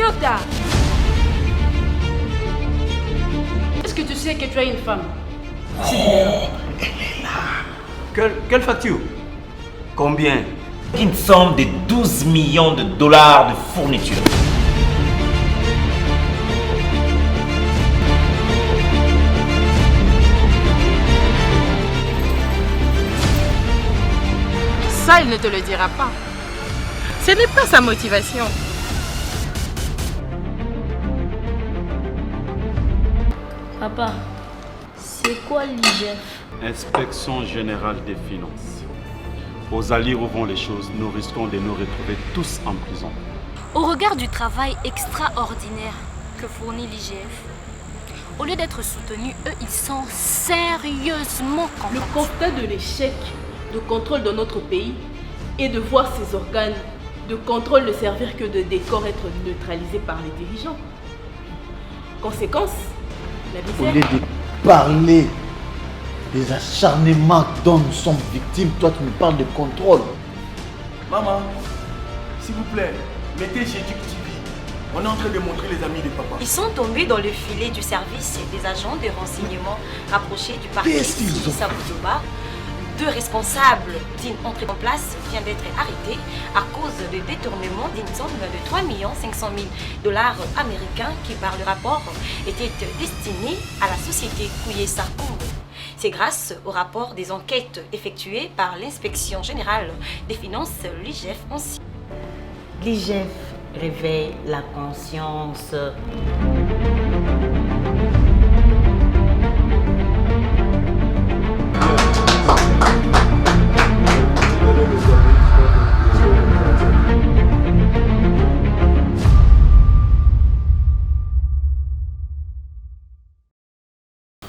Idiota! Est-ce que tu sais que tu as une femme? Quelle facture? Combien? Une somme de 12 millions de dollars de fourniture. Ça, il ne te le dira pas. Ce n'est pas sa motivation. Papa, c'est quoi l'IGF? Inspection générale des finances. Aux allures où vont les choses, nous risquons de nous retrouver tous en prison. Au regard du travail extraordinaire que fournit l'IGF, au lieu d'être soutenus, eux, ils sont sérieusement Le contents. constat de l'échec de contrôle de notre pays est de voir ces organes de contrôle ne servir que de décor être neutralisés par les dirigeants. Conséquence, la Au lieu misère. de parler des acharnements dont nous sommes victimes, toi tu me parles de contrôle. Maman, s'il vous plaît, mettez Géduc TV. On est en train de montrer les amis de papa. Ils sont tombés dans le filet du service des agents de renseignement rapprochés du parquet Qu'est-ce qu'ils ont Sissa Bouzouba. 2 responsables d'une entrée en place viennent d'être arrêtés à cause de détournement d'une somme de 3 500 000 dollars américains qui, par le rapport, était destinée à la société Kouyessa Congo. C'est grâce au rapport des enquêtes effectuées par l'inspection générale des finances, l'IGF ainsi. L'IGF réveille la conscience.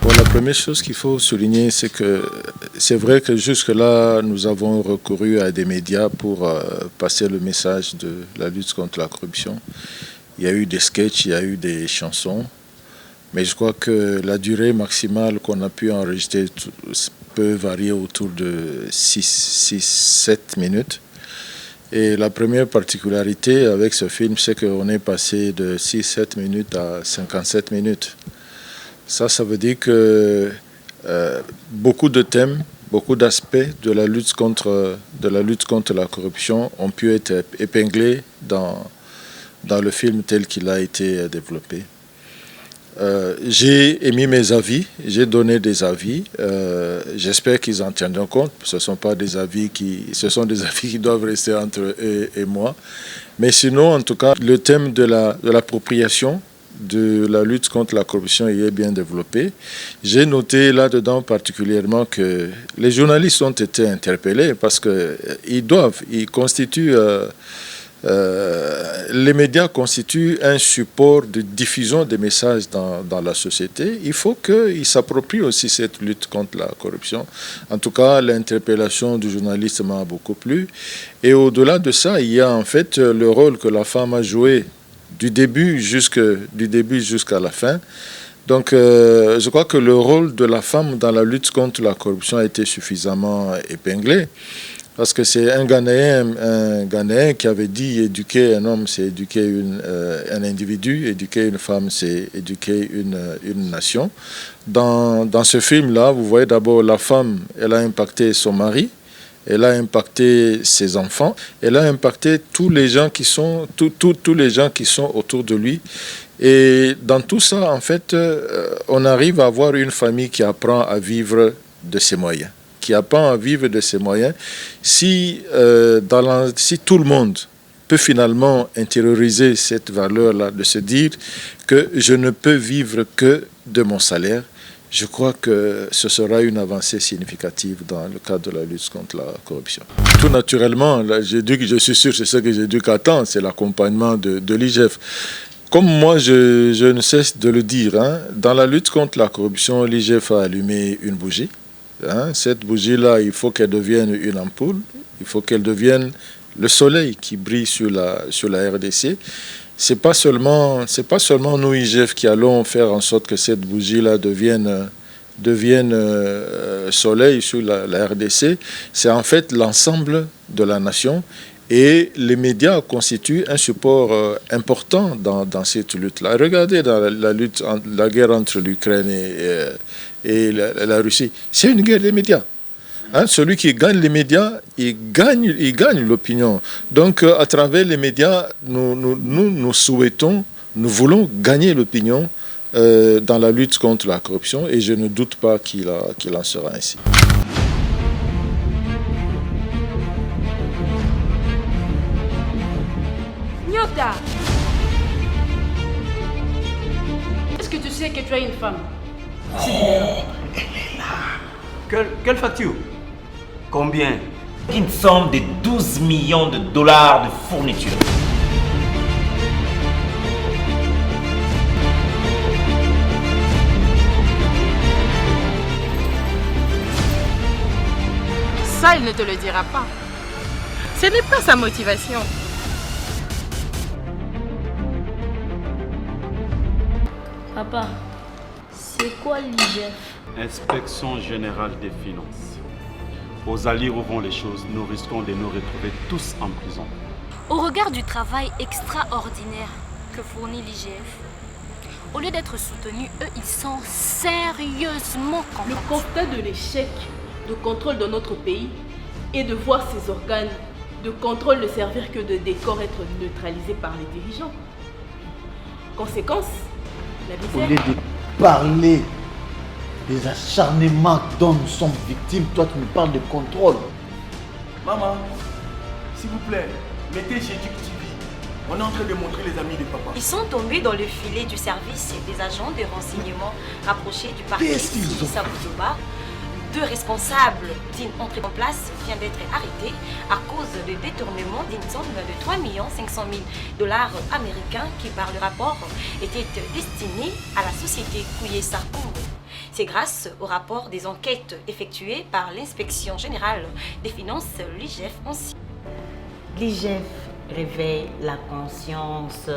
Bon, la première chose qu'il faut souligner, c'est que c'est vrai que jusque-là, nous avons recouru à des médias pour passer le message de la lutte contre la corruption. Il y a eu des sketchs, il y a eu des chansons, mais je crois que la durée maximale qu'on a pu enregistrer peut varier autour de 6-7 minutes. Et la première particularité avec ce film, c'est qu'on est passé de 6-7 minutes à 57 minutes. Ça veut dire que beaucoup de thèmes, beaucoup d'aspects de la lutte contre la corruption ont pu être épinglés dans le film tel qu'il a été développé. J'ai émis mes avis, j'ai donné des avis. J'espère qu'ils en tiendront compte. Ce sont des avis qui doivent rester entre eux et moi. Mais sinon, en tout cas, le thème de l'appropriation de la lutte contre la corruption y est bien développé. J'ai noté là-dedans particulièrement que les journalistes ont été interpellés parce qu'ils constituent... les médias constituent un support de diffusion des messages dans la société. Il faut qu'ils s'approprient aussi cette lutte contre la corruption. En tout cas, l'interpellation du journaliste m'a beaucoup plu. Et au-delà de ça, il y a en fait le rôle que la femme a joué du début jusqu'à la fin. Donc, je crois que le rôle de la femme dans la lutte contre la corruption a été suffisamment épinglé. Parce que c'est un Ghanéen qui avait dit éduquer un homme, c'est éduquer un individu, éduquer une femme, c'est éduquer une nation. Dans ce film-là, vous voyez d'abord la femme, elle a impacté son mari, elle a impacté ses enfants, elle a impacté tous les gens qui sont autour de lui. Et dans tout ça, en fait, on arrive à avoir une famille qui apprend à vivre de ses moyens. Qui apprend à vivre de ses moyens, si tout le monde peut finalement intérioriser cette valeur-là, de se dire que je ne peux vivre que de mon salaire, je crois que ce sera une avancée significative dans le cadre de la lutte contre la corruption. Tout naturellement, là, je suis sûr, c'est ce que j'éduque à temps, c'est l'accompagnement de l'IGF. Comme moi, je ne cesse de le dire, dans la lutte contre la corruption, l'IGF a allumé une bougie. Cette bougie-là, il faut qu'elle devienne une ampoule, il faut qu'elle devienne le soleil qui brille sur la RDC. C'est pas seulement nous, IGF, qui allons faire en sorte que cette bougie-là devienne soleil sur la RDC. C'est en fait l'ensemble de la nation. Et les médias constituent un support important dans cette lutte-là. Regardez dans la guerre entre l'Ukraine et la Russie. C'est une guerre des médias. Hein, celui qui gagne les médias, il gagne l'opinion. Donc, à travers les médias, nous souhaitons, nous voulons gagner l'opinion dans la lutte contre la corruption, et je ne doute pas qu'il en sera ainsi. Nyota, est-ce que tu sais que tu as une femme? Quelle facture? Combien? Une somme de 12 millions de dollars de fourniture. Ça, il ne te le dira pas. Ce n'est pas sa motivation. Papa, c'est quoi l'IGF? Inspection générale des finances. Aux allures où vont les choses, nous risquons de nous retrouver tous en prison. Au regard du travail extraordinaire que fournit l'IGF, au lieu d'être soutenus, eux, ils sont sérieusement Le combattus. constat de l'échec de contrôle dans notre pays est de voir ces organes de contrôle ne servir que de décor être neutralisés par les dirigeants. Conséquence, la Au misère. lieu de parler des acharnements dont nous sommes victimes, toi tu me parles de contrôle. Maman, s'il vous plaît, mettez Géduc TV. On est en train de montrer les amis de papa. Ils sont tombés dans le filet du service des agents de renseignement rapprochés du parquet Qu'est-ce qu'ils ont Sissa Bouzouba. 2 responsables d'une entrée en place viennent d'être arrêtés à cause de détournement d'une somme de 3 500 000 dollars américains qui, par le rapport, était destinée à la société Kouyessa Congo. C'est grâce au rapport des enquêtes effectuées par l'inspection générale des finances, l'IGF ainsi. L'IGF réveille la conscience.